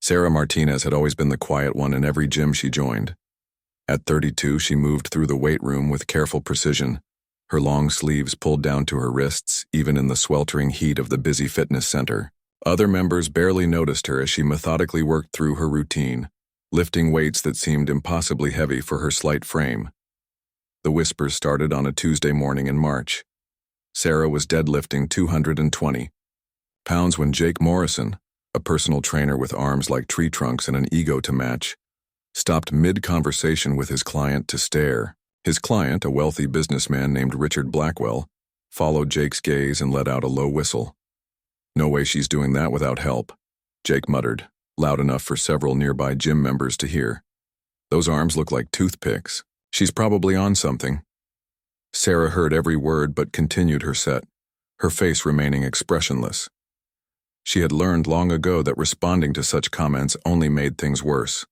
Sarah Martinez had always been the quiet one in every gym she joined. At 32, she moved through the weight room with careful precision, her long sleeves pulled down to her wrists, even in the sweltering heat of the busy fitness center. Other members barely noticed her as she methodically worked through her routine, lifting weights that seemed impossibly heavy for her slight frame. The whispers started on a Tuesday morning in March. Sarah was deadlifting 220 pounds when Jake Morrison, a personal trainer with arms like tree trunks and an ego to match, stopped mid-conversation with his client to stare. His client, a wealthy businessman named Richard Blackwell, followed Jake's gaze and let out a low whistle. "No way she's doing that without help," Jake muttered, loud enough for several nearby gym members to hear. "Those arms look like toothpicks. She's probably on something." Sarah heard every word but continued her set, her face remaining expressionless. She had learned long ago that responding to such comments only made things worse.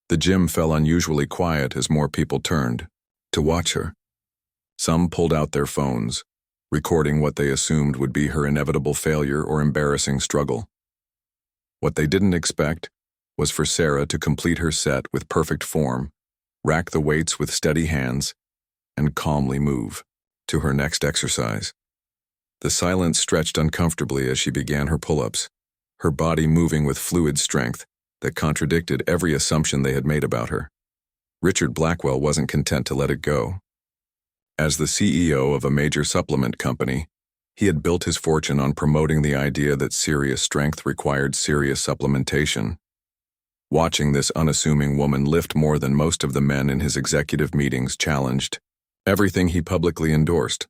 The gym fell unusually quiet as more people turned to watch her. Some pulled out their phones, recording what they assumed would be her inevitable failure or embarrassing struggle. What they didn't expect was for Sarah to complete her set with perfect form, rack the weights with steady hands, and calmly move to her next exercise. The silence stretched uncomfortably as she began her pull-ups, her body moving with fluid strength that contradicted every assumption they had made about her. Richard Blackwell wasn't content to let it go. As the CEO of a major supplement company, he had built his fortune on promoting the idea that serious strength required serious supplementation. Watching this unassuming woman lift more than most of the men in his executive meetings challenged everything he publicly endorsed.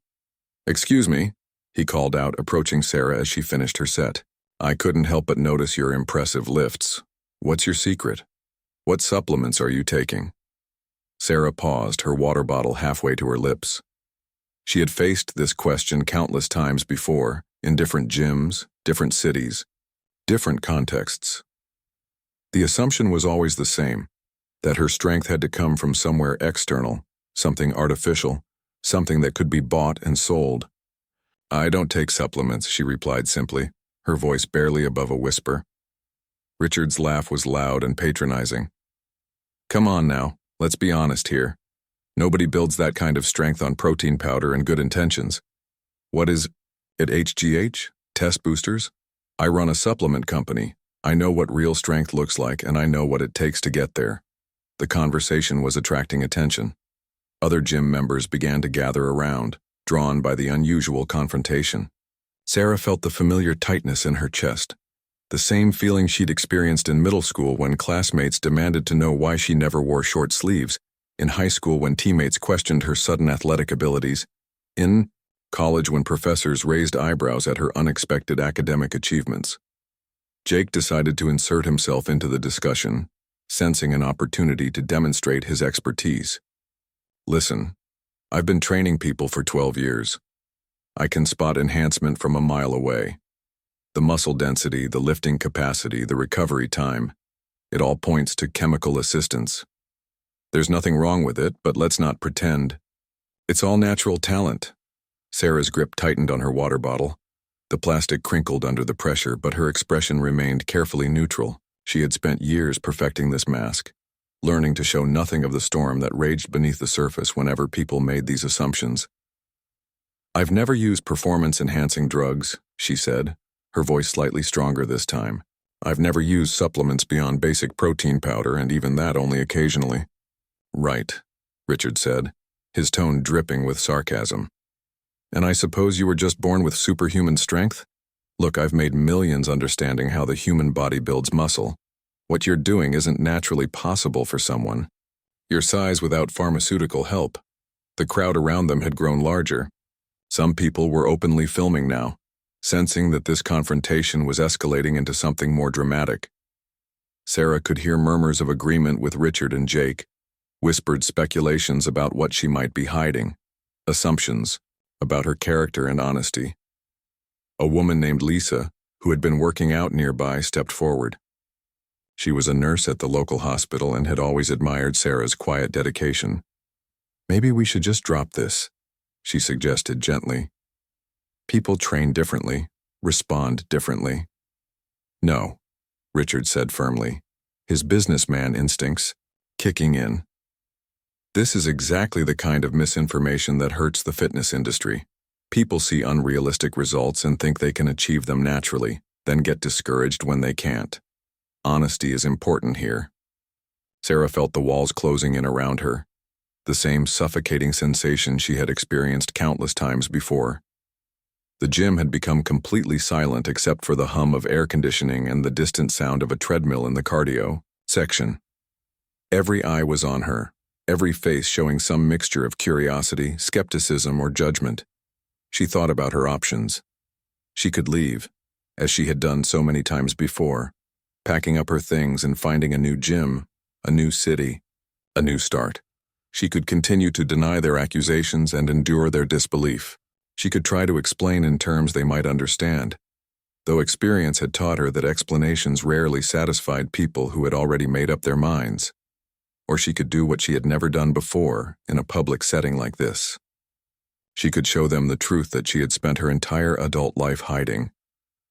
"Excuse me," he called out, approaching Sarah as she finished her set. "I couldn't help but notice your impressive lifts. What's your secret? What supplements are you taking?" Sarah paused, her water bottle halfway to her lips. She had faced this question countless times before, in different gyms, different cities, different contexts. The assumption was always the same, that her strength had to come from somewhere external, something artificial, something that could be bought and sold. "I don't take supplements," she replied simply, her voice barely above a whisper. Richard's laugh was loud and patronizing. "Come on now, let's be honest here. Nobody builds that kind of strength on protein powder and good intentions. What is it, HGH? Test boosters? I run a supplement company. I know what real strength looks like, and I know what it takes to get there." The conversation was attracting attention. Other gym members began to gather around, drawn by the unusual confrontation. Sarah felt the familiar tightness in her chest, the same feeling she'd experienced in middle school when classmates demanded to know why she never wore short sleeves, in high school when teammates questioned her sudden athletic abilities, in college when professors raised eyebrows at her unexpected academic achievements. Jake decided to insert himself into the discussion, sensing an opportunity to demonstrate his expertise. "Listen, I've been training people for 12 years. I can spot enhancement from a mile away. The muscle density, the lifting capacity, the recovery time, it all points to chemical assistance. There's nothing wrong with it, but let's not pretend. It's all natural talent." Sarah's grip tightened on her water bottle. The plastic crinkled under the pressure, but her expression remained carefully neutral. She had spent years perfecting this mask, learning to show nothing of the storm that raged beneath the surface whenever people made these assumptions. "I've never used performance-enhancing drugs," she said, her voice slightly stronger this time. "I've never used supplements beyond basic protein powder, and even that only occasionally." "Right," Richard said, his tone dripping with sarcasm. "And I suppose you were just born with superhuman strength? Look, I've made millions understanding how the human body builds muscle. What you're doing isn't naturally possible for someone your size without pharmaceutical help." The crowd around them had grown larger. Some people were openly filming now, sensing that this confrontation was escalating into something more dramatic. Sarah could hear murmurs of agreement with Richard and Jake, whispered speculations about what she might be hiding, assumptions about her character and honesty. A woman named Lisa, who had been working out nearby, stepped forward. She was a nurse at the local hospital and had always admired Sarah's quiet dedication. "Maybe we should just drop this," she suggested gently. "People train differently, respond differently." "No," Richard said firmly, his businessman instincts kicking in. This is exactly the kind of misinformation that hurts the fitness industry. People see unrealistic results and think they can achieve them naturally, then get discouraged when they can't. Honesty is important here. Sarah felt the walls closing in around her, the same suffocating sensation she had experienced countless times before. The gym had become completely silent except for the hum of air conditioning and the distant sound of a treadmill in the cardio section. Every eye was on her, every face showing some mixture of curiosity, skepticism, or judgment. She thought about her options. She could leave, as she had done so many times before, packing up her things and finding a new gym, a new city, a new start. She could continue to deny their accusations and endure their disbelief. She could try to explain in terms they might understand, though experience had taught her that explanations rarely satisfied people who had already made up their minds. Or she could do what she had never done before in a public setting like this. She could show them the truth that she had spent her entire adult life hiding,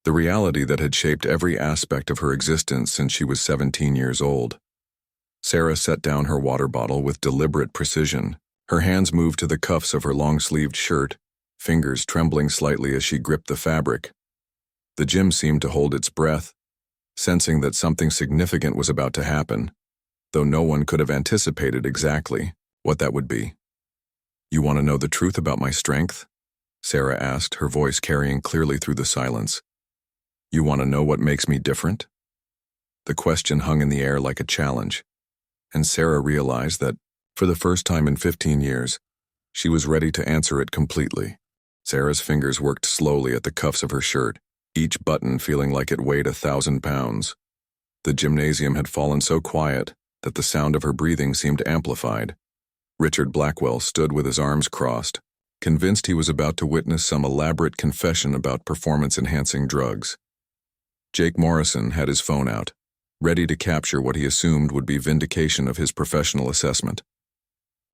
the reality that had shaped every aspect of her existence since she was 17 years old. Sarah set down her water bottle with deliberate precision. Her hands moved to the cuffs of her long-sleeved shirt, fingers trembling slightly as she gripped the fabric. The gym seemed to hold its breath, sensing that something significant was about to happen, though no one could have anticipated exactly what that would be. "You want to know the truth about my strength?" Sarah asked, her voice carrying clearly through the silence. "You want to know what makes me different?" The question hung in the air like a challenge, and Sarah realized that, for the first time in 15 years, she was ready to answer it completely. Sarah's fingers worked slowly at the cuffs of her shirt, each button feeling like it weighed 1,000 pounds. The gymnasium had fallen so quiet that the sound of her breathing seemed amplified. Richard Blackwell stood with his arms crossed, convinced he was about to witness some elaborate confession about performance-enhancing drugs. Jake Morrison had his phone out, ready to capture what he assumed would be vindication of his professional assessment.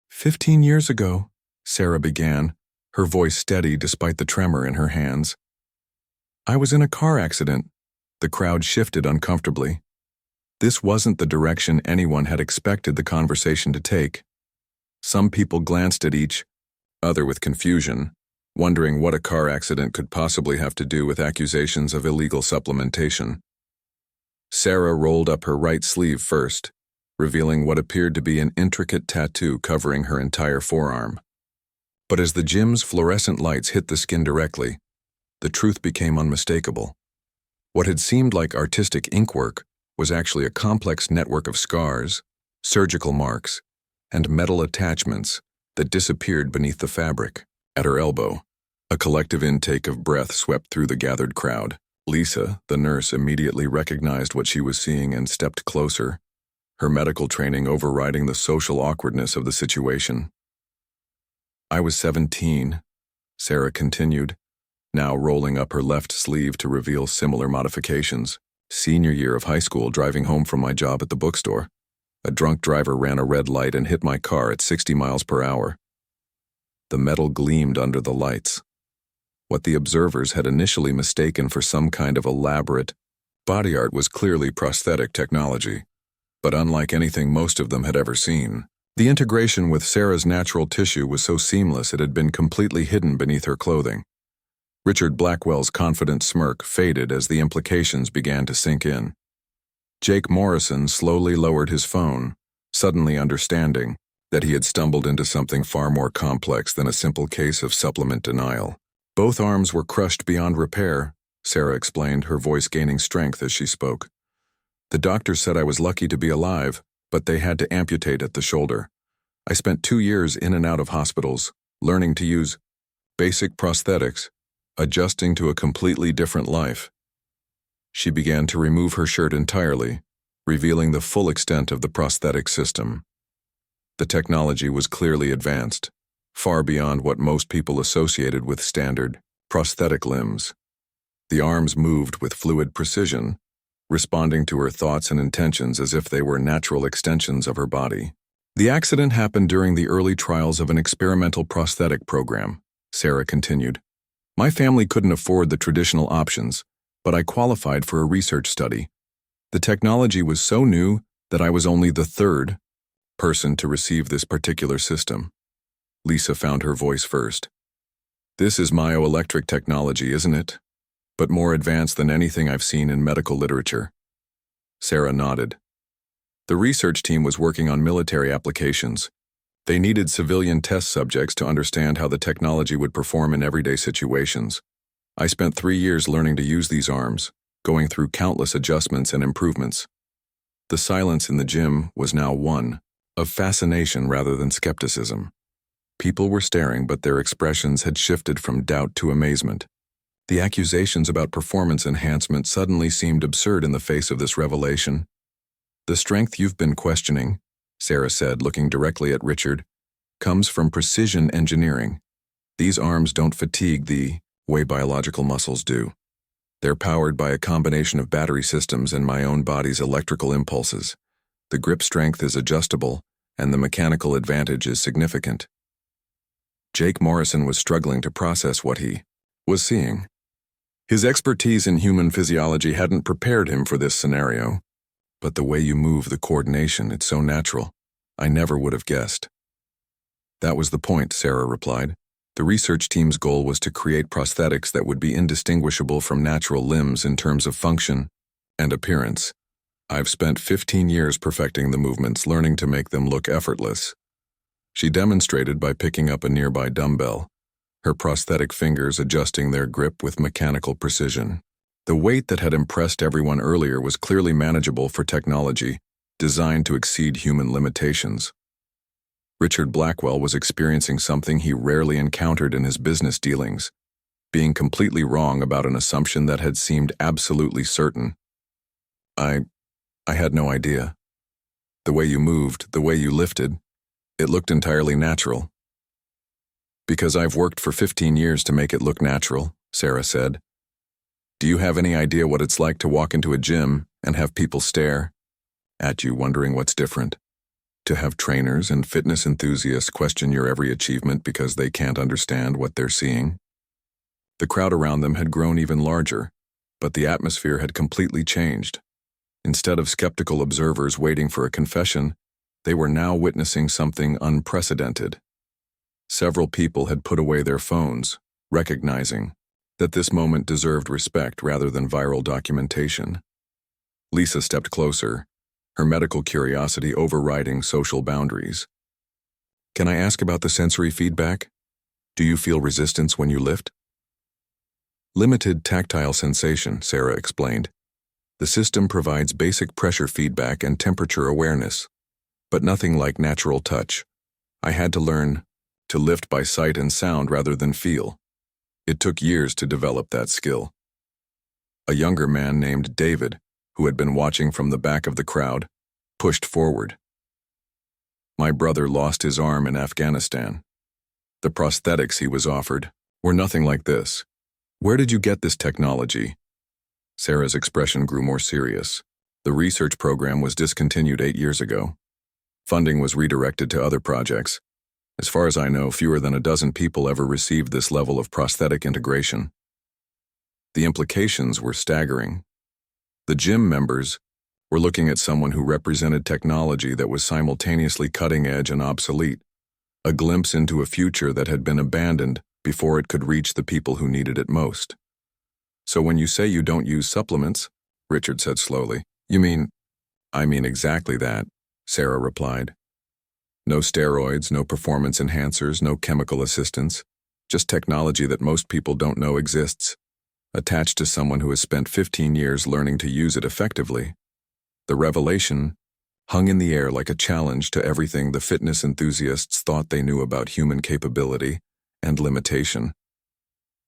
15 years ago, Sarah began, her voice steady despite the tremor in her hands. "I was in a car accident." The crowd shifted uncomfortably. This wasn't the direction anyone had expected the conversation to take. Some people glanced at each other with confusion, wondering what a car accident could possibly have to do with accusations of illegal supplementation. Sarah rolled up her right sleeve first, revealing what appeared to be an intricate tattoo covering her entire forearm. But as the gym's fluorescent lights hit the skin directly, the truth became unmistakable. What had seemed like artistic inkwork was actually a complex network of scars, surgical marks, and metal attachments that disappeared beneath the fabric. At her elbow, a collective intake of breath swept through the gathered crowd. Lisa, the nurse, immediately recognized what she was seeing and stepped closer, her medical training overriding the social awkwardness of the situation. "I was 17, Sarah continued, now rolling up her left sleeve to reveal similar modifications. "Senior year of high school, driving home from my job at the bookstore. A drunk driver ran a red light and hit my car at 60 miles per hour. The metal gleamed under the lights. What the observers had initially mistaken for some kind of elaborate body art was clearly prosthetic technology, but unlike anything most of them had ever seen. The integration with Sarah's natural tissue was so seamless it had been completely hidden beneath her clothing. Richard Blackwell's confident smirk faded as the implications began to sink in. Jake Morrison slowly lowered his phone, suddenly understanding that he had stumbled into something far more complex than a simple case of supplement denial. "Both arms were crushed beyond repair," Sarah explained, her voice gaining strength as she spoke. "The doctor said I was lucky to be alive, but they had to amputate at the shoulder. I spent 2 years in and out of hospitals, learning to use basic prosthetics, adjusting to a completely different life." She began to remove her shirt entirely, revealing the full extent of the prosthetic system. The technology was clearly advanced, far beyond what most people associated with standard prosthetic limbs. The arms moved with fluid precision, responding to her thoughts and intentions as if they were natural extensions of her body. "The accident happened during the early trials of an experimental prosthetic program," Sarah continued. "My family couldn't afford the traditional options, but I qualified for a research study. The technology was so new that I was only the third person to receive this particular system. Lisa found her voice first. This is myoelectric technology, isn't it? But more advanced than anything I've seen in medical literature. Sarah nodded. The research team was working on military applications. They needed civilian test subjects to understand how the technology would perform in everyday situations. I spent 3 years learning to use these arms, going through countless adjustments and improvements. The silence in the gym was now one of fascination rather than skepticism. People were staring, but their expressions had shifted from doubt to amazement. The accusations about performance enhancement suddenly seemed absurd in the face of this revelation. The strength you've been questioning, Sarah said, looking directly at Richard, comes from precision engineering. These arms don't fatigue the way biological muscles do. They're powered by a combination of battery systems and my own body's electrical impulses. The grip strength is adjustable, and the mechanical advantage is significant. Jake Morrison was struggling to process what he was seeing. His expertise in human physiology hadn't prepared him for this scenario. But the way you move, the coordination, it's so natural. I never would have guessed. That was the point, Sarah replied. The research team's goal was to create prosthetics that would be indistinguishable from natural limbs in terms of function and appearance. I've spent 15 years perfecting the movements, learning to make them look effortless. She demonstrated by picking up a nearby dumbbell, her prosthetic fingers adjusting their grip with mechanical precision. The weight that had impressed everyone earlier was clearly manageable for technology designed to exceed human limitations. Richard Blackwell was experiencing something he rarely encountered in his business dealings, being completely wrong about an assumption that had seemed absolutely certain. I had no idea. The way you moved, the way you lifted, it looked entirely natural. Because I've worked for 15 years to make it look natural, Sarah said. Do you have any idea what it's like to walk into a gym and have people stare at you wondering what's different? To have trainers and fitness enthusiasts question your every achievement because they can't understand what they're seeing? The crowd around them had grown even larger, but the atmosphere had completely changed. Instead of skeptical observers waiting for a confession, they were now witnessing something unprecedented. Several people had put away their phones, recognizing that this moment deserved respect rather than viral documentation. Lisa stepped closer, her medical curiosity overriding social boundaries. Can I ask about the sensory feedback? Do you feel resistance when you lift? Limited tactile sensation, Sarah explained. The system provides basic pressure feedback and temperature awareness, but nothing like natural touch. I had to learn to lift by sight and sound rather than feel. It took years to develop that skill. A younger man named David, who had been watching from the back of the crowd, pushed forward. My brother lost his arm in Afghanistan. The prosthetics he was offered were nothing like this. Where did you get this technology? Sarah's expression grew more serious. The research program was discontinued 8 years ago. Funding was redirected to other projects. As far as I know, fewer than a dozen people ever received this level of prosthetic integration. The implications were staggering. The gym members were looking at someone who represented technology that was simultaneously cutting-edge and obsolete, a glimpse into a future that had been abandoned before it could reach the people who needed it most. So when you say you don't use supplements, Richard said slowly, you mean? I mean exactly that, Sarah replied. No steroids, no performance enhancers, no chemical assistance, just technology that most people don't know exists, attached to someone who has spent 15 years learning to use it effectively. The revelation hung in the air like a challenge to everything the fitness enthusiasts thought they knew about human capability and limitation.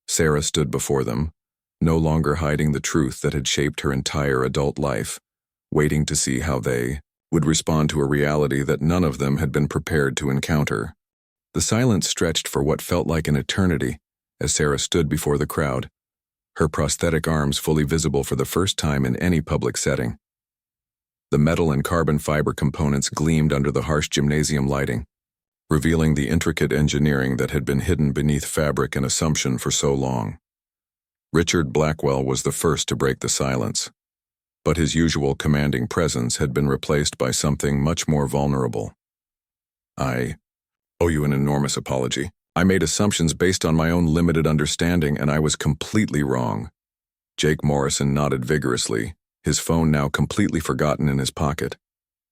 Sarah stood before them, no longer hiding the truth that had shaped her entire adult life, waiting to see how they would respond to a reality that none of them had been prepared to encounter. The silence stretched for what felt like an eternity as Sarah stood before the crowd, her prosthetic arms fully visible for the first time in any public setting. The metal and carbon fiber components gleamed under the harsh gymnasium lighting, revealing the intricate engineering that had been hidden beneath fabric and assumption for so long. Richard Blackwell was the first to break the silence. but his usual commanding presence had been replaced by something much more vulnerable. "I owe you an enormous apology. I made assumptions based on my own limited understanding, and I was completely wrong." Jake Morrison nodded vigorously, his phone now completely forgotten in his pocket.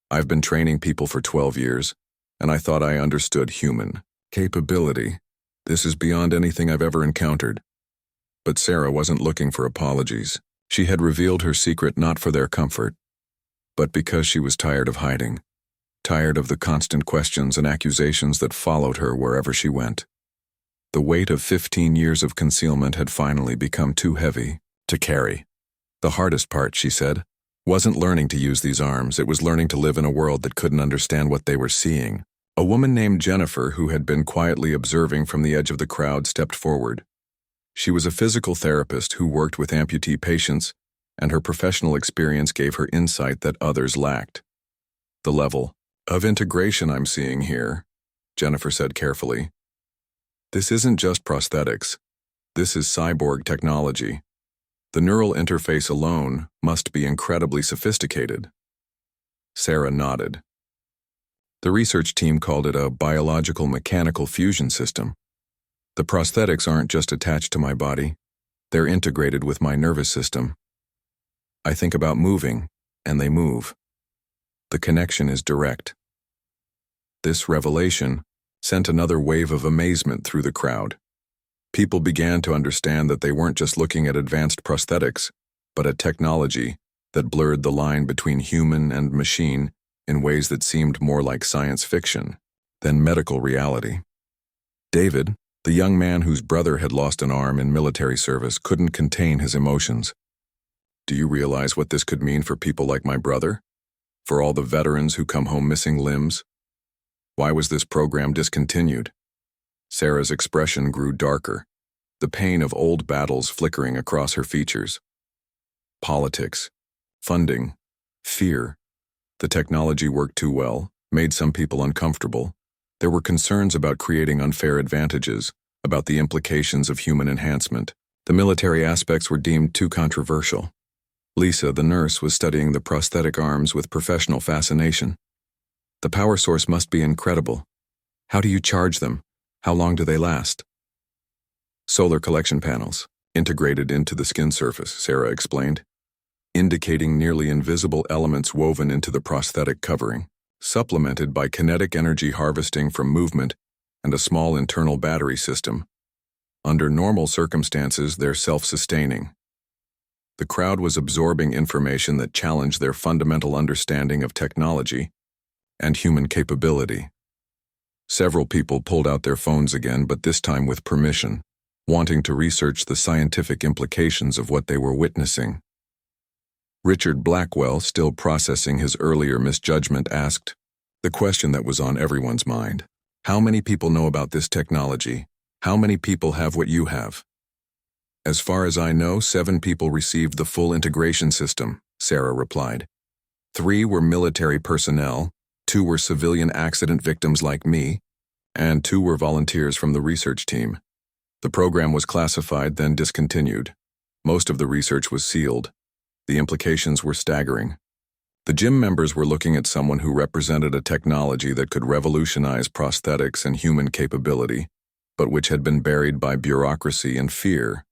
"I've been training people for 12 years, and I thought I understood human capability. This is beyond anything I've ever encountered." But Sarah wasn't looking for apologies. She had revealed her secret not for their comfort, but because she was tired of hiding, tired of the constant questions and accusations that followed her wherever she went. The weight of 15 years of concealment had finally become too heavy to carry. The hardest part, she said, wasn't learning to use these arms, it was learning to live in a world that couldn't understand what they were seeing. A woman named Jennifer, who had been quietly observing from the edge of the crowd, stepped forward. She was a physical therapist who worked with amputee patients, and her professional experience gave her insight that others lacked. "The level of integration I'm seeing here," Jennifer said carefully. "This isn't just prosthetics. This is cyborg technology. The neural interface alone must be incredibly sophisticated." Sarah nodded. "The research team called it a biological mechanical fusion system. The prosthetics aren't just attached to my body, they're integrated with my nervous system. I think about moving, and they move. The connection is direct." This revelation sent another wave of amazement through the crowd. People began to understand that they weren't just looking at advanced prosthetics, but at technology that blurred the line between human and machine in ways that seemed more like science fiction than medical reality. David, the young man whose brother had lost an arm in military service, couldn't contain his emotions. "Do you realize what this could mean for people like my brother? For all the veterans who come home missing limbs? Why was this program discontinued?" Sarah's expression grew darker, the pain of old battles flickering across her features. Politics, funding, fear. The technology worked too well, made some people uncomfortable. There were concerns about creating unfair advantages, about the implications of human enhancement. The military aspects were deemed too controversial. Lisa, the nurse, was studying the prosthetic arms with professional fascination. "The power source must be incredible. How do you charge them? How long do they last?" "Solar collection panels, integrated into the skin surface," Sarah explained, indicating nearly invisible elements woven into the prosthetic covering, supplemented by kinetic energy harvesting from movement and a small internal battery system. Under normal circumstances, they're self-sustaining. The crowd was absorbing information that challenged their fundamental understanding of technology and human capability. Several people pulled out their phones again, but this time with permission, wanting to research the scientific implications of what they were witnessing. Richard Blackwell, still processing his earlier misjudgment, asked the question that was on everyone's mind. "How many people know about this technology? How many people have what you have?" "As far as I know, 7 people received the full integration system," Sarah replied. 3 were military personnel, 2 were civilian accident victims like me, and 2 were volunteers from the research team. The program was classified, then discontinued. Most of the research was sealed. The implications were staggering. The gym members were looking at someone who represented a technology that could revolutionize prosthetics and human capability, but which had been buried by bureaucracy and fear.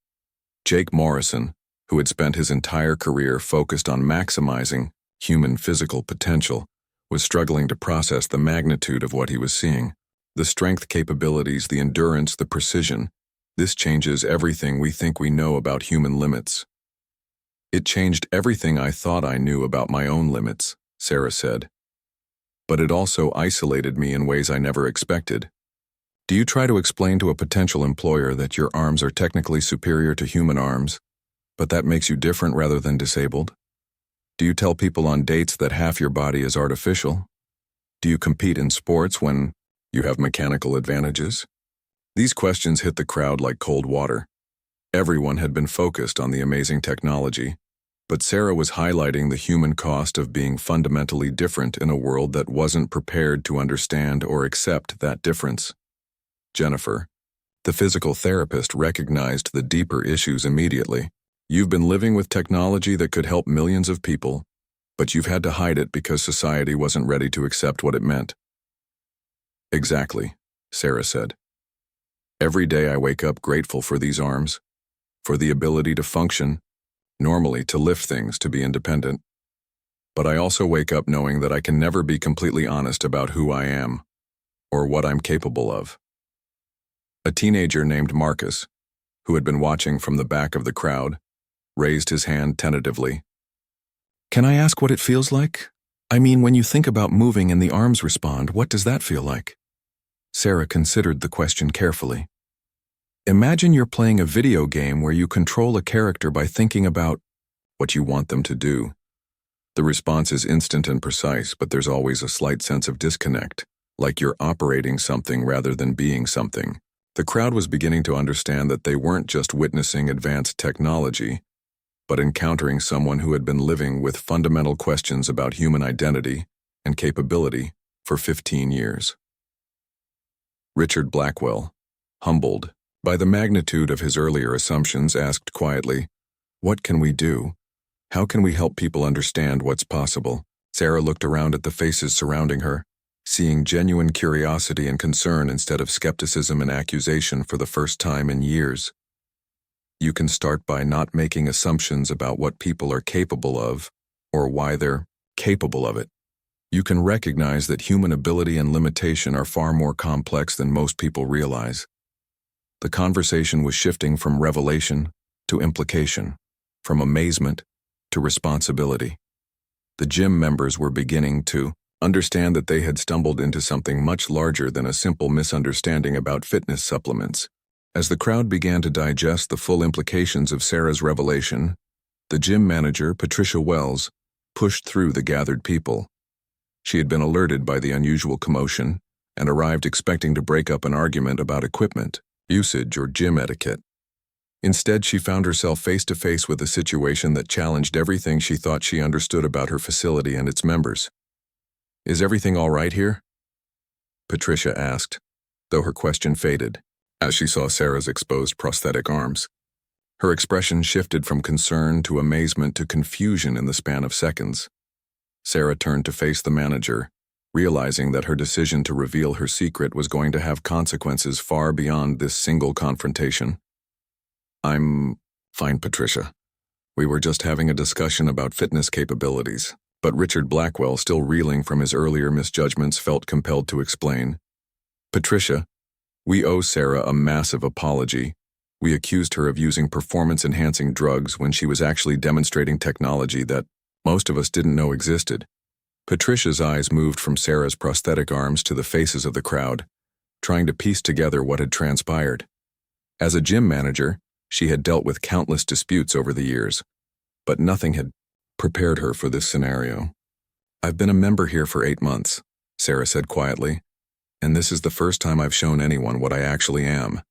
Jake Morrison, who had spent his entire career focused on maximizing human physical potential, was struggling to process the magnitude of what he was seeing. The strength capabilities, the endurance, the precision. This changes everything we think we know about human limits. "It changed everything I thought I knew about my own limits," Sarah said. "But it also isolated me in ways I never expected." "Do you try to explain to a potential employer that your arms are technically superior to human arms, but that makes you different rather than disabled? Do you tell people on dates that half your body is artificial? Do you compete in sports when you have mechanical advantages?" These questions hit the crowd like cold water. Everyone had been focused on the amazing technology, but Sarah was highlighting the human cost of being fundamentally different in a world that wasn't prepared to understand or accept that difference. Jennifer, the physical therapist, recognized the deeper issues immediately. You've been living with technology that could help millions of people, but you've had to hide it because society wasn't ready to accept what it meant. Exactly, Sarah said. Every day I wake up grateful for these arms, for the ability to function, normally to lift things, to be independent. But I also wake up knowing that I can never be completely honest about who I am, or what I'm capable of. A teenager named Marcus, who had been watching from the back of the crowd, raised his hand tentatively. Can I ask what it feels like? I mean, when you think about moving and the arms respond, what does that feel like? Sarah considered the question carefully. Imagine you're playing a video game where you control a character by thinking about what you want them to do. The response is instant and precise, but there's always a slight sense of disconnect, like you're operating something rather than being something. The crowd was beginning to understand that they weren't just witnessing advanced technology, but encountering someone who had been living with fundamental questions about human identity and capability for 15 years. Richard Blackwell, humbled by the magnitude of his earlier assumptions, asked quietly, "What can we do? How can we help people understand what's possible?" Sarah looked around at the faces surrounding her, seeing genuine curiosity and concern instead of skepticism and accusation for the first time in years. You can start by not making assumptions about what people are capable of or why they're capable of it. You can recognize that human ability and limitation are far more complex than most people realize. The conversation was shifting from revelation to implication, from amazement to responsibility. The gym members were beginning to understand that they had stumbled into something much larger than a simple misunderstanding about fitness supplements. As the crowd began to digest the full implications of Sarah's revelation, the gym manager, Patricia Wells, pushed through the gathered people. She had been alerted by the unusual commotion and arrived expecting to break up an argument about equipment, usage, or gym etiquette. Instead, she found herself face to face with a situation that challenged everything she thought she understood about her facility and its members. "Is everything all right here?" Patricia asked, though her question faded as she saw Sarah's exposed prosthetic arms. Her expression shifted from concern to amazement to confusion in the span of seconds. Sarah turned to face the manager, realizing that her decision to reveal her secret was going to have consequences far beyond this single confrontation. "I'm fine, Patricia. We were just having a discussion about fitness capabilities." But Richard Blackwell, still reeling from his earlier misjudgments, felt compelled to explain. "Patricia, we owe Sarah a massive apology. We accused her of using performance-enhancing drugs when she was actually demonstrating technology that most of us didn't know existed." Patricia's eyes moved from Sarah's prosthetic arms to the faces of the crowd, trying to piece together what had transpired. As a gym manager, she had dealt with countless disputes over the years, but nothing had prepared her for this scenario. "I've been a member here for 8 months, Sarah said quietly, "and this is the first time I've shown anyone what I actually am.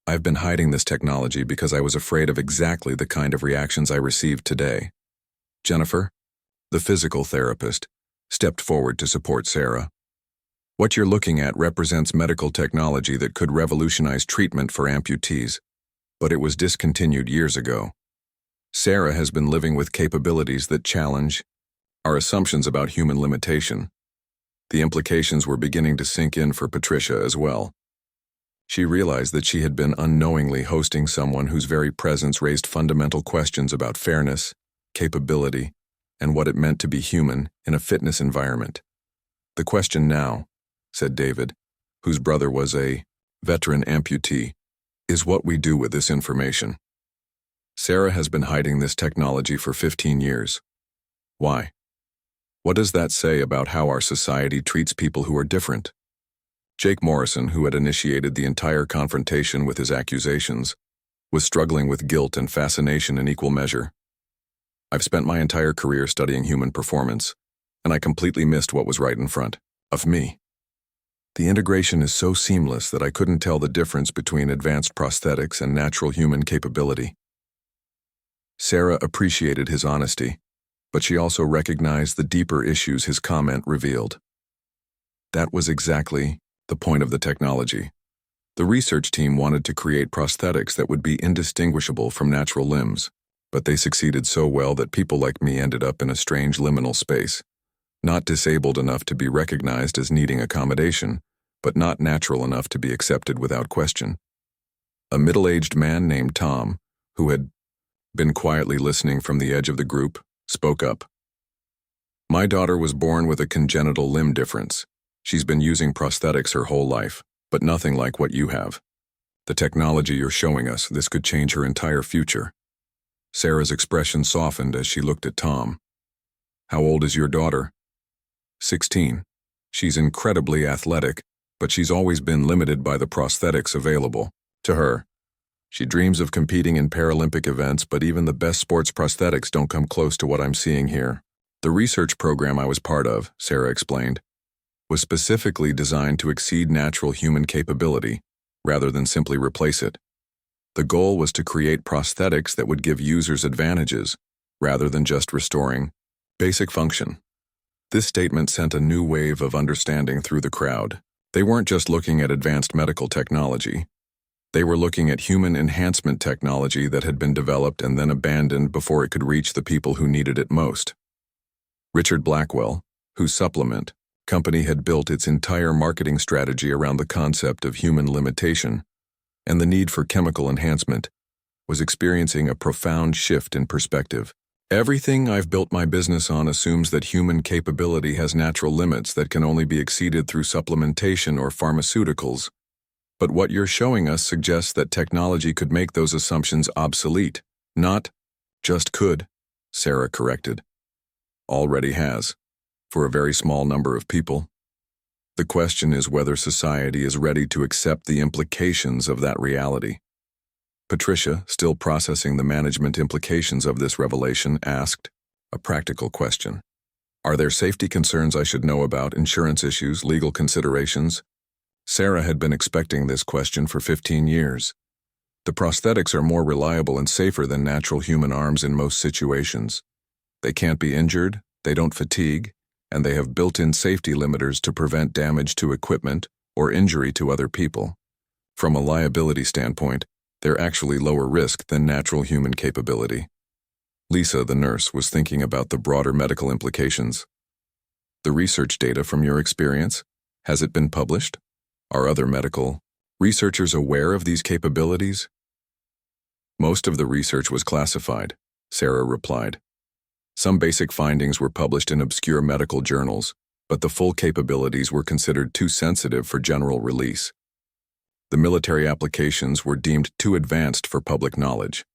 I've been hiding this technology because I was afraid of exactly the kind of reactions I received today." Jennifer, the physical therapist, stepped forward to support Sarah. "What you're looking at represents medical technology that could revolutionize treatment for amputees, but it was discontinued years ago. Sarah has been living with capabilities that challenge our assumptions about human limitation." The implications were beginning to sink in for Patricia as well. She realized that she had been unknowingly hosting someone whose very presence raised fundamental questions about fairness, capability, and what it meant to be human in a fitness environment. "The question now," said David, whose brother was a veteran amputee, "is what we do with this information. Sarah has been hiding this technology for 15 years. Why? What does that say about how our society treats people who are different?" Jake Morrison, who had initiated the entire confrontation with his accusations, was struggling with guilt and fascination in equal measure. "I've spent my entire career studying human performance, and I completely missed what was right in front of me. The integration is so seamless that I couldn't tell the difference between advanced prosthetics and natural human capability." Sarah appreciated his honesty, but she also recognized the deeper issues his comment revealed. That was exactly the point of the technology. The research team wanted to create prosthetics that would be indistinguishable from natural limbs, But they succeeded so well that people like me ended up in a strange liminal space, not disabled enough to be recognized as needing accommodation, but not natural enough to be accepted without question. A middle-aged man named Tom, who had been quietly listening from the edge of the group, spoke up. "My daughter was born with a congenital limb difference. She's been using prosthetics her whole life, but nothing like what you have. The technology you're showing us, this could change her entire future." Sarah's expression softened as she looked at Tom. "How old is your daughter?" 16. She's incredibly athletic, but she's always been limited by the prosthetics available to her. She dreams of competing in Paralympic events, but even the best sports prosthetics don't come close to what I'm seeing here. The research program I was part of, Sarah explained, was specifically designed to exceed natural human capability, rather than simply replace it. The goal was to create prosthetics that would give users advantages, rather than just restoring basic function. This statement sent a new wave of understanding through the crowd. They weren't just looking at advanced medical technology. They were looking at human enhancement technology that had been developed and then abandoned before it could reach the people who needed it most. Richard Blackwell, whose supplement company had built its entire marketing strategy around the concept of human limitation and the need for chemical enhancement, was experiencing a profound shift in perspective. "Everything I've built my business on assumes that human capability has natural limits that can only be exceeded through supplementation or pharmaceuticals. But what you're showing us suggests that technology could make those assumptions obsolete. Not just could," Sarah corrected. "Already has, for a very small number of people. The question is whether society is ready to accept the implications of that reality." Patricia, still processing the management implications of this revelation, asked a practical question. "Are there safety concerns I should know about, insurance issues, legal considerations?" Sarah had been expecting this question for 15 years. The prosthetics are more reliable and safer than natural human arms in most situations. They can't be injured, they don't fatigue, and they have built-in safety limiters to prevent damage to equipment or injury to other people. From a liability standpoint, they're actually lower risk than natural human capability. Lisa, the nurse, was thinking about the broader medical implications. "The research data from your experience, has it been published? Are other medical researchers aware of these capabilities?" "Most of the research was classified," Sarah replied. "Some basic findings were published in obscure medical journals, but the full capabilities were considered too sensitive for general release. The military applications were deemed too advanced for public knowledge."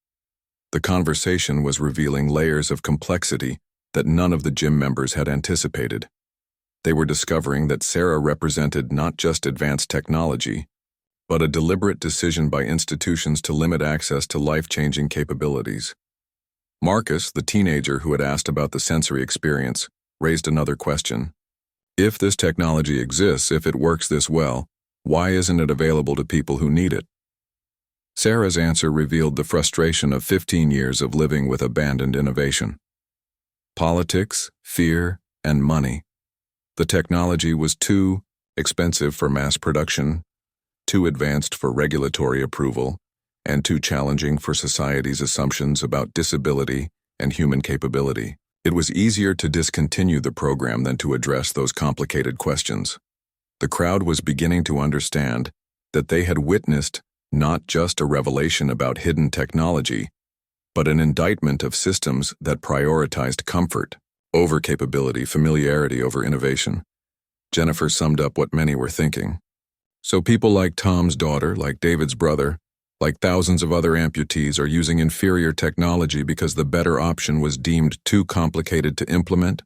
The conversation was revealing layers of complexity that none of the gym members had anticipated. They were discovering that Sarah represented not just advanced technology, but a deliberate decision by institutions to limit access to life-changing capabilities. Marcus, the teenager who had asked about the sensory experience, raised another question. "If this technology exists, if it works this well, why isn't it available to people who need it?" Sarah's answer revealed the frustration of 15 years of living with abandoned innovation. Politics, fear, and money. The technology was too expensive for mass production, too advanced for regulatory approval, and too challenging for society's assumptions about disability and human capability. It was easier to discontinue the program than to address those complicated questions. The crowd was beginning to understand that they had witnessed not just a revelation about hidden technology, but an indictment of systems that prioritized comfort over capability, familiarity over innovation. Jennifer summed up what many were thinking. "So people like Tom's daughter, like David's brother, like thousands of other amputees are using inferior technology because the better option was deemed too complicated to implement?"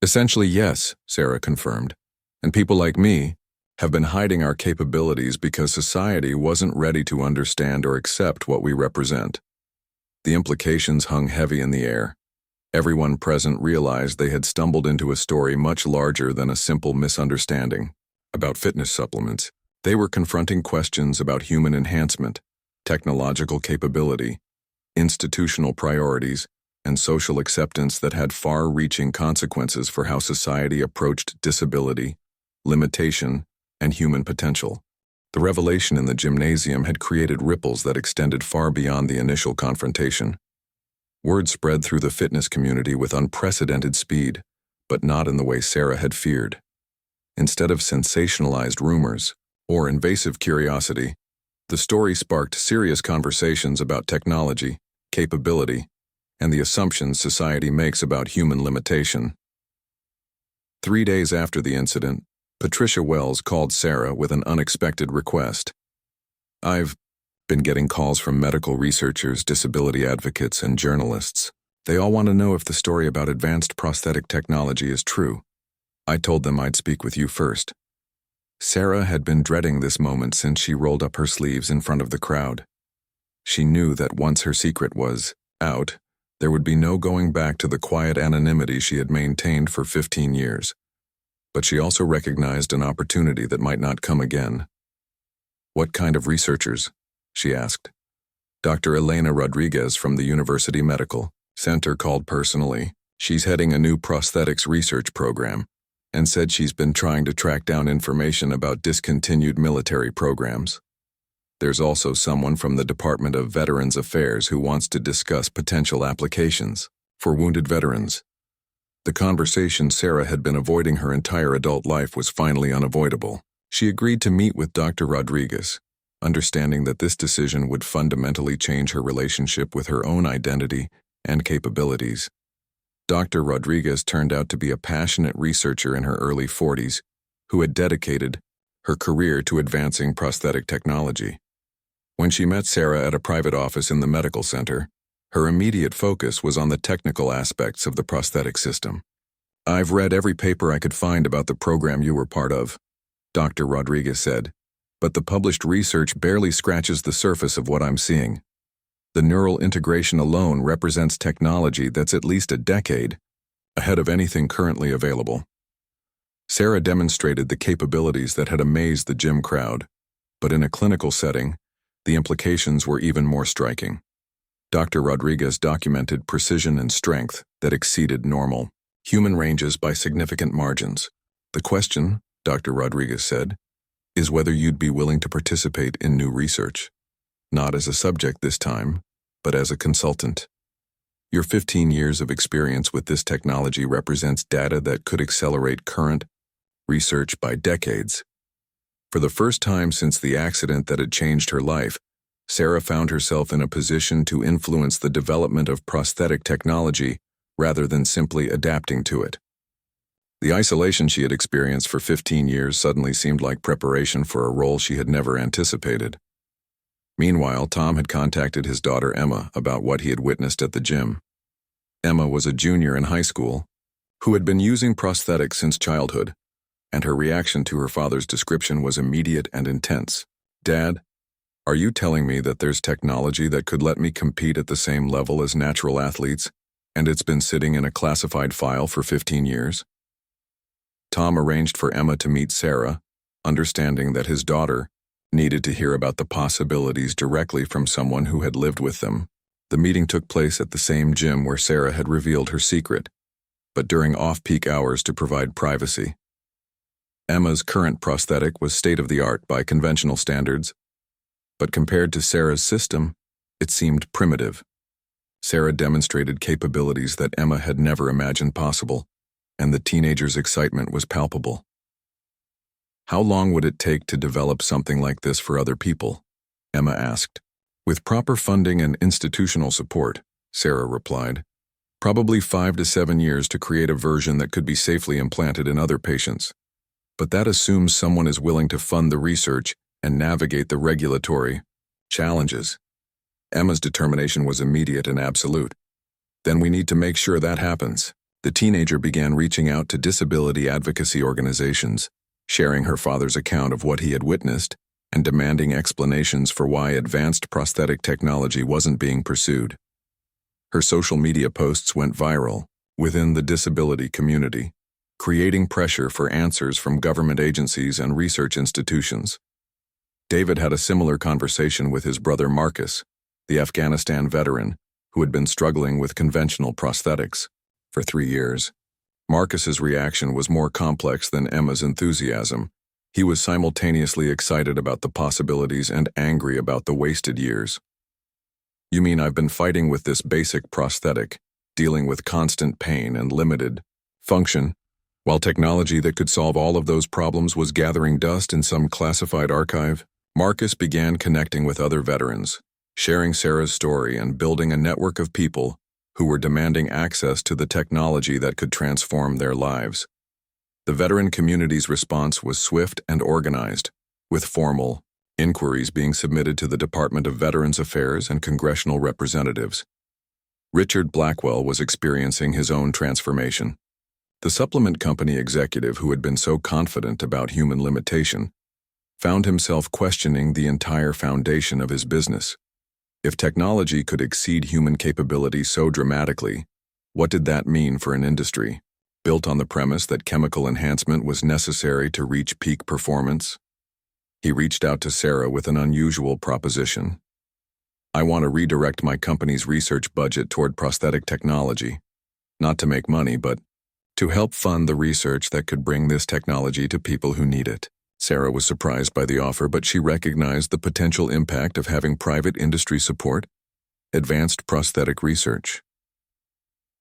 "Essentially, yes," Sarah confirmed. "And people like me have been hiding our capabilities because society wasn't ready to understand or accept what we represent." The implications hung heavy in the air. Everyone present realized they had stumbled into a story much larger than a simple misunderstanding about fitness supplements. They were confronting questions about human enhancement, technological capability, institutional priorities, and social acceptance that had far-reaching consequences for how society approached disability, limitation, and human potential. The revelation in the gymnasium had created ripples that extended far beyond the initial confrontation. Word spread through the fitness community with unprecedented speed, but not in the way Sarah had feared. Instead of sensationalized rumors or invasive curiosity, the story sparked serious conversations about technology, capability, and the assumptions society makes about human limitation. 3 days after the incident, Patricia Wells called Sarah with an unexpected request. "I've been getting calls from medical researchers, disability advocates, and journalists. They all want to know if the story about advanced prosthetic technology is true. I told them I'd speak with you first." Sarah had been dreading this moment since she rolled up her sleeves in front of the crowd. She knew that once her secret was out, there would be no going back to the quiet anonymity she had maintained for 15 years. But she also recognized an opportunity that might not come again. "What kind of researchers?" she asked. Dr. Elena Rodriguez from the University Medical Center called personally. She's heading a new prosthetics research program and said she's been trying to track down information about discontinued military programs. There's also someone from the Department of Veterans Affairs who wants to discuss potential applications for wounded veterans. The conversation Sarah had been avoiding her entire adult life was finally unavoidable. She agreed to meet with Dr. Rodriguez, understanding that this decision would fundamentally change her relationship with her own identity and capabilities. Dr. Rodriguez turned out to be a passionate researcher in her early 40s who had dedicated her career to advancing prosthetic technology. When she met Sarah at a private office in the medical center, her immediate focus was on the technical aspects of the prosthetic system. "I've read every paper I could find about the program you were part of," Dr. Rodriguez said, "but the published research barely scratches the surface of what I'm seeing. The neural integration alone represents technology that's at least a decade ahead of anything currently available." Sarah demonstrated the capabilities that had amazed the gym crowd, but in a clinical setting, the implications were even more striking. Dr. Rodriguez documented precision and strength that exceeded normal human ranges by significant margins. "The question," Dr. Rodriguez said, "is whether you'd be willing to participate in new research. Not as a subject this time, but as a consultant. Your 15 years of experience with this technology represents data that could accelerate current research by decades." For the first time since the accident that had changed her life, Sarah found herself in a position to influence the development of prosthetic technology rather than simply adapting to it. The isolation she had experienced for 15 years suddenly seemed like preparation for a role she had never anticipated. Meanwhile, Tom had contacted his daughter Emma about what he had witnessed at the gym. Emma was a junior in high school who had been using prosthetics since childhood, and her reaction to her father's description was immediate and intense. "Dad, are you telling me that there's technology that could let me compete at the same level as natural athletes, and it's been sitting in a classified file for 15 years? Tom arranged for Emma to meet Sarah, understanding that his daughter needed to hear about the possibilities directly from someone who had lived with them. The meeting took place at the same gym where Sarah had revealed her secret, but during off-peak hours to provide privacy. Emma's current prosthetic was state-of-the-art by conventional standards, but compared to Sarah's system, it seemed primitive. Sarah demonstrated capabilities that Emma had never imagined possible, and the teenager's excitement was palpable. "How long would it take to develop something like this for other people?" Emma asked. "With proper funding and institutional support," Sarah replied. "Probably 5 to 7 years to create a version that could be safely implanted in other patients. But that assumes someone is willing to fund the research and navigate the regulatory challenges." Emma's determination was immediate and absolute. "Then we need to make sure that happens." The teenager began reaching out to disability advocacy organizations, sharing her father's account of what he had witnessed and demanding explanations for why advanced prosthetic technology wasn't being pursued. Her social media posts went viral within the disability community, creating pressure for answers from government agencies and research institutions. David had a similar conversation with his brother Marcus, the Afghanistan veteran who had been struggling with conventional prosthetics for 3 years. Marcus's reaction was more complex than Emma's enthusiasm. He was simultaneously excited about the possibilities and angry about the wasted years. You mean I've been fighting with this basic prosthetic, dealing with constant pain and limited function, while technology that could solve all of those problems was gathering dust in some classified archive? Marcus began connecting with other veterans, sharing Sarah's story and building a network of people who were demanding access to the technology that could transform their lives. The veteran community's response was swift and organized, with formal inquiries being submitted to the Department of Veterans Affairs and congressional representatives. Richard Blackwell was experiencing his own transformation. The supplement company executive who had been so confident about human limitation found himself questioning the entire foundation of his business. If technology could exceed human capability so dramatically, what did that mean for an industry built on the premise that chemical enhancement was necessary to reach peak performance? He reached out to Sarah with an unusual proposition. I want to redirect my company's research budget toward prosthetic technology, not to make money, but to help fund the research that could bring this technology to people who need it. Sarah was surprised by the offer, but she recognized the potential impact of having private industry support advanced prosthetic research.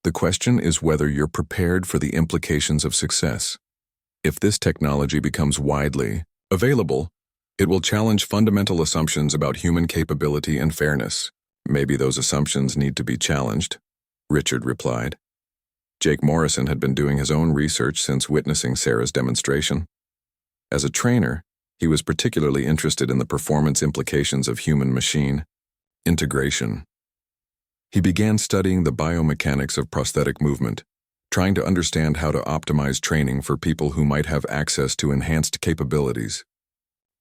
The question is whether you're prepared for the implications of success. If this technology becomes widely available, it will challenge fundamental assumptions about human capability and fairness. Maybe those assumptions need to be challenged, Richard replied. Jake Morrison had been doing his own research since witnessing Sarah's demonstration. As a trainer, he was particularly interested in the performance implications of human-machine integration. He began studying the biomechanics of prosthetic movement, trying to understand how to optimize training for people who might have access to enhanced capabilities.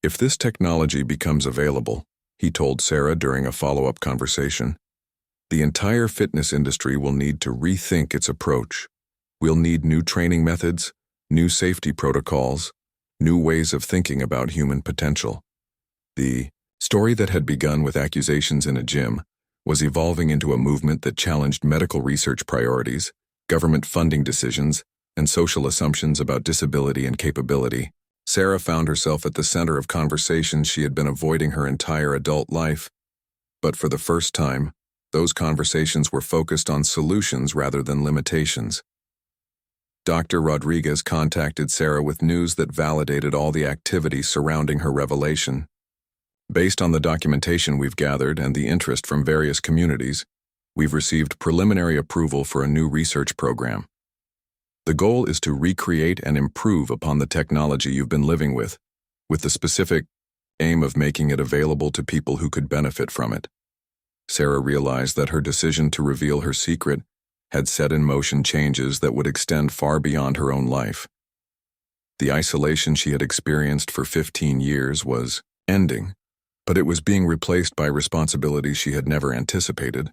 If this technology becomes available, he told Sarah during a follow-up conversation, the entire fitness industry will need to rethink its approach. We'll need new training methods, new safety protocols, new ways of thinking about human potential. The story that had begun with accusations in a gym was evolving into a movement that challenged medical research priorities, government funding decisions, and social assumptions about disability and capability. Sarah found herself at the center of conversations she had been avoiding her entire adult life. But for the first time, those conversations were focused on solutions rather than limitations. Dr. Rodriguez contacted Sarah with news that validated all the activity surrounding her revelation. Based on the documentation we've gathered and the interest from various communities, we've received preliminary approval for a new research program. The goal is to recreate and improve upon the technology you've been living with the specific aim of making it available to people who could benefit from it. Sarah realized that her decision to reveal her secret had set in motion changes that would extend far beyond her own life. The isolation she had experienced for 15 years was ending, but it was being replaced by responsibilities she had never anticipated.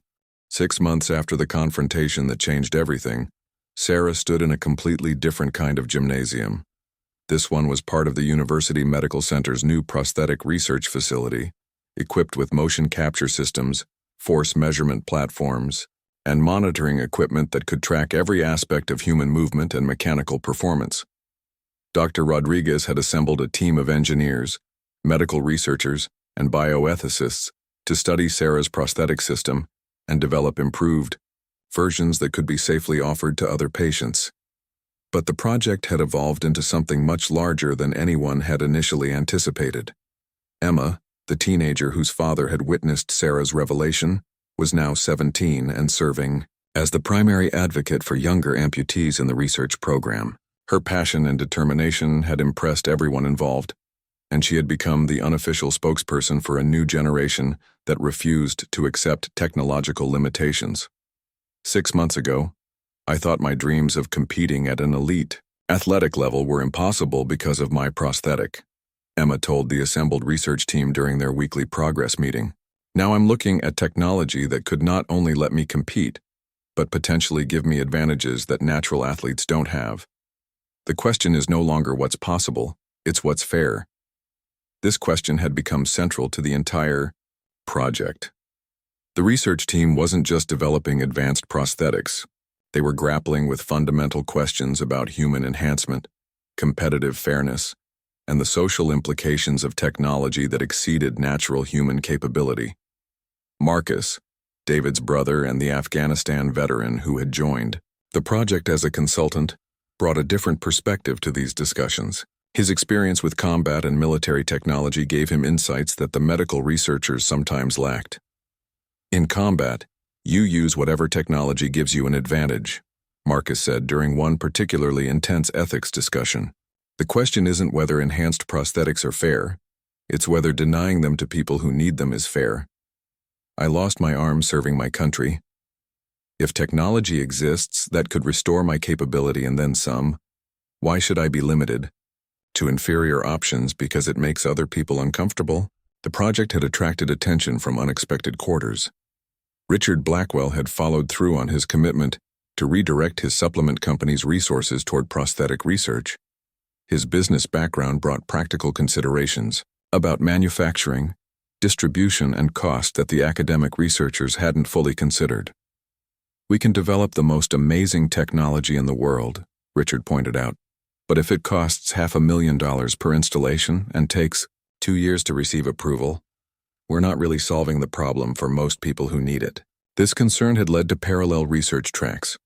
6 months after the confrontation that changed everything, Sarah stood in a completely different kind of gymnasium. This one was part of the University Medical Center's new prosthetic research facility, equipped with motion capture systems, force measurement platforms, and monitoring equipment that could track every aspect of human movement and mechanical performance. Dr. Rodriguez had assembled a team of engineers, medical researchers, and bioethicists to study Sarah's prosthetic system and develop improved versions that could be safely offered to other patients. But the project had evolved into something much larger than anyone had initially anticipated. Emma, the teenager whose father had witnessed Sarah's revelation, was now 17 and serving as the primary advocate for younger amputees in the research program. Her passion and determination had impressed everyone involved, and she had become the unofficial spokesperson for a new generation that refused to accept technological limitations. 6 months ago, I thought my dreams of competing at an elite athletic level were impossible because of my prosthetic, Emma told the assembled research team during their weekly progress meeting. Now I'm looking at technology that could not only let me compete, but potentially give me advantages that natural athletes don't have. The question is no longer what's possible, it's what's fair. This question had become central to the entire project. The research team wasn't just developing advanced prosthetics. They were grappling with fundamental questions about human enhancement, competitive fairness, and the social implications of technology that exceeded natural human capability. Marcus, David's brother and the Afghanistan veteran who had joined. The project as a consultant brought a different perspective to these discussions. His experience with combat and military technology gave him insights that the medical researchers sometimes lacked. In combat, you use whatever technology gives you an advantage, Marcus said during one particularly intense ethics discussion. The question isn't whether enhanced prosthetics are fair, it's whether denying them to people who need them is fair. I lost my arm serving my country. If technology exists that could restore my capability and then some, why should I be limited to inferior options because it makes other people uncomfortable? The project had attracted attention from unexpected quarters. Richard Blackwell had followed through on his commitment to redirect his supplement company's resources toward prosthetic research. His business background brought practical considerations about manufacturing, distribution, and cost that the academic researchers hadn't fully considered. We can develop the most amazing technology in the world, Richard pointed out, but if it costs $500,000 per installation and takes 2 years to receive approval, we're not really solving the problem for most people who need it. This concern had led to parallel research tracks.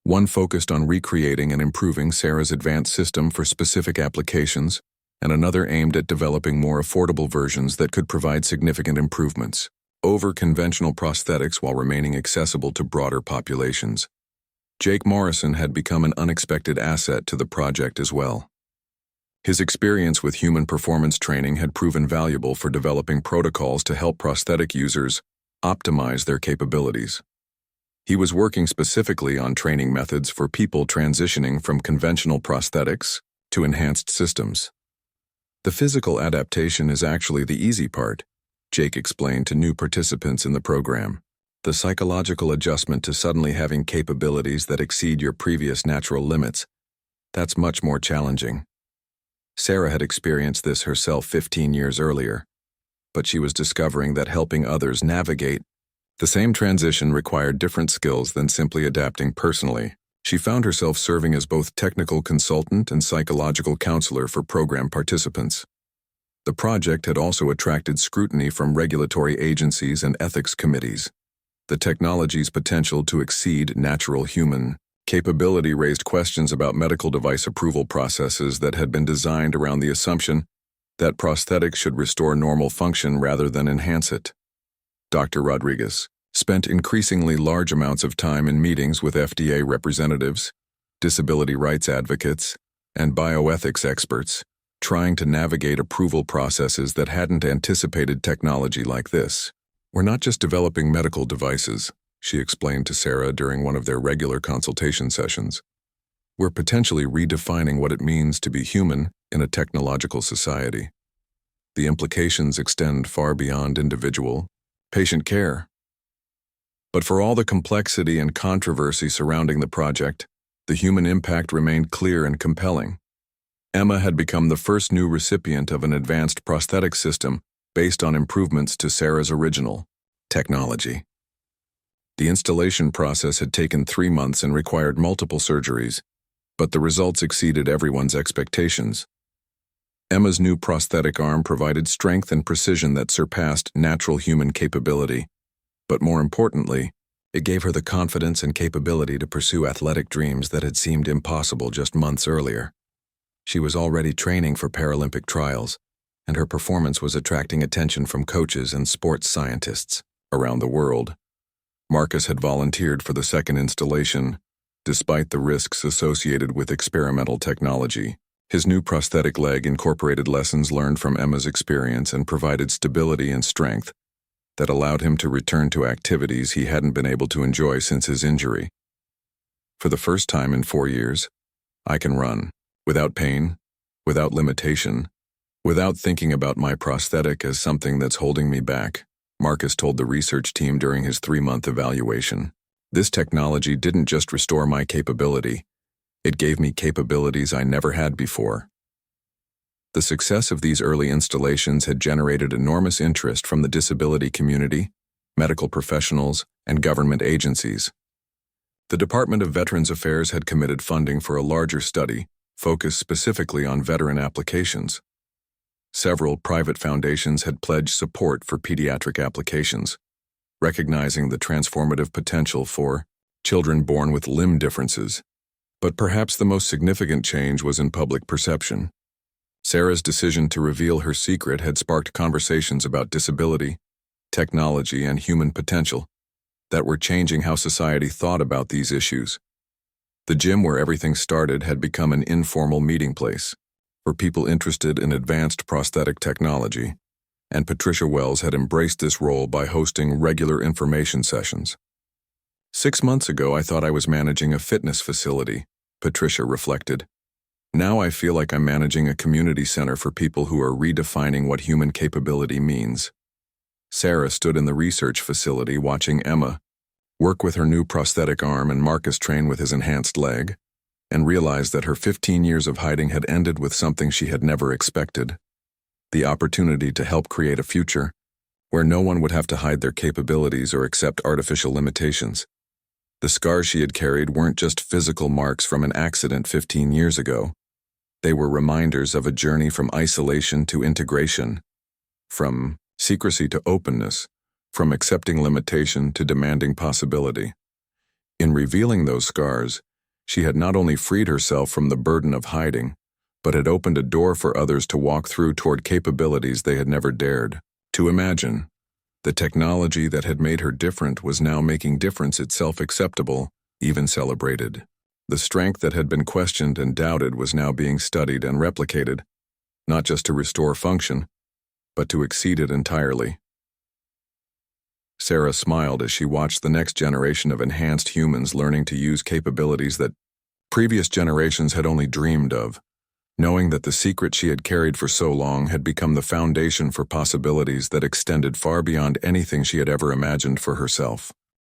One focused on recreating and improving Sarah's advanced system for specific applications, and another aimed at developing more affordable versions that could provide significant improvements over conventional prosthetics while remaining accessible to broader populations. Jake Morrison had become an unexpected asset to the project as well. His experience with human performance training had proven valuable for developing protocols to help prosthetic users optimize their capabilities. He was working specifically on training methods for people transitioning from conventional prosthetics to enhanced systems. The physical adaptation is actually the easy part, Jake explained to new participants in the program. The psychological adjustment to suddenly having capabilities that exceed your previous natural limits, that's much more challenging. Sarah had experienced this herself 15 years earlier, but she was discovering that helping others navigate the same transition required different skills than simply adapting personally. She found herself serving as both technical consultant and psychological counselor for program participants. The project had also attracted scrutiny from regulatory agencies and ethics committees. The technology's potential to exceed natural human capability raised questions about medical device approval processes that had been designed around the assumption that prosthetics should restore normal function rather than enhance it. Dr. Rodriguez spent increasingly large amounts of time in meetings with FDA representatives, disability rights advocates, and bioethics experts, trying to navigate approval processes that hadn't anticipated technology like this. We're not just developing medical devices, she explained to Sarah during one of their regular consultation sessions. We're potentially redefining what it means to be human in a technological society. The implications extend far beyond individual, patient care. But for all the complexity and controversy surrounding the project, the human impact remained clear and compelling. Emma had become the first new recipient of an advanced prosthetic system based on improvements to Sarah's original technology. The installation process had taken 3 months and required multiple surgeries, but the results exceeded everyone's expectations. Emma's new prosthetic arm provided strength and precision that surpassed natural human capability, but more importantly, it gave her the confidence and capability to pursue athletic dreams that had seemed impossible just months earlier. She was already training for Paralympic trials, and her performance was attracting attention from coaches and sports scientists around the world. Marcus had volunteered for the second installation, despite the risks associated with experimental technology. His new prosthetic leg incorporated lessons learned from Emma's experience and provided stability and strength that allowed him to return to activities he hadn't been able to enjoy since his injury. For the first time in 4 years, I can run, without pain, without limitation, without thinking about my prosthetic as something that's holding me back, Marcus told the research team during his 3-month evaluation. This technology didn't just restore my capability, it gave me capabilities I never had before. The success of these early installations had generated enormous interest from the disability community, medical professionals, and government agencies. The Department of Veterans Affairs had committed funding for a larger study, focused specifically on veteran applications. Several private foundations had pledged support for pediatric applications. recognizing the transformative potential for children born with limb differences. But perhaps the most significant change was in public perception. Sarah's decision to reveal her secret had sparked conversations about disability, technology, and human potential that were changing how society thought about these issues. The gym where everything started had become an informal meeting place for people interested in advanced prosthetic technology, and Patricia Wells had embraced this role by hosting regular information sessions. 6 months ago, I thought I was managing a fitness facility, Patricia reflected. Now I feel like I'm managing a community center for people who are redefining what human capability means. Sarah stood in the research facility watching Emma work with her new prosthetic arm and Marcus train with his enhanced leg, and realized that her 15 years of hiding had ended with something she had never expected: the opportunity to help create a future where no one would have to hide their capabilities or accept artificial limitations. The scars she had carried weren't just physical marks from an accident 15 years ago. They were reminders of a journey from isolation to integration, from secrecy to openness, from accepting limitation to demanding possibility. In revealing those scars, she had not only freed herself from the burden of hiding, but had opened a door for others to walk through toward capabilities they had never dared to imagine. The technology that had made her different was now making difference itself acceptable, even celebrated. The strength that had been questioned and doubted was now being studied and replicated, not just to restore function, but to exceed it entirely. Sarah smiled as she watched the next generation of enhanced humans learning to use capabilities that previous generations had only dreamed of, knowing that the secret she had carried for so long had become the foundation for possibilities that extended far beyond anything she had ever imagined for herself.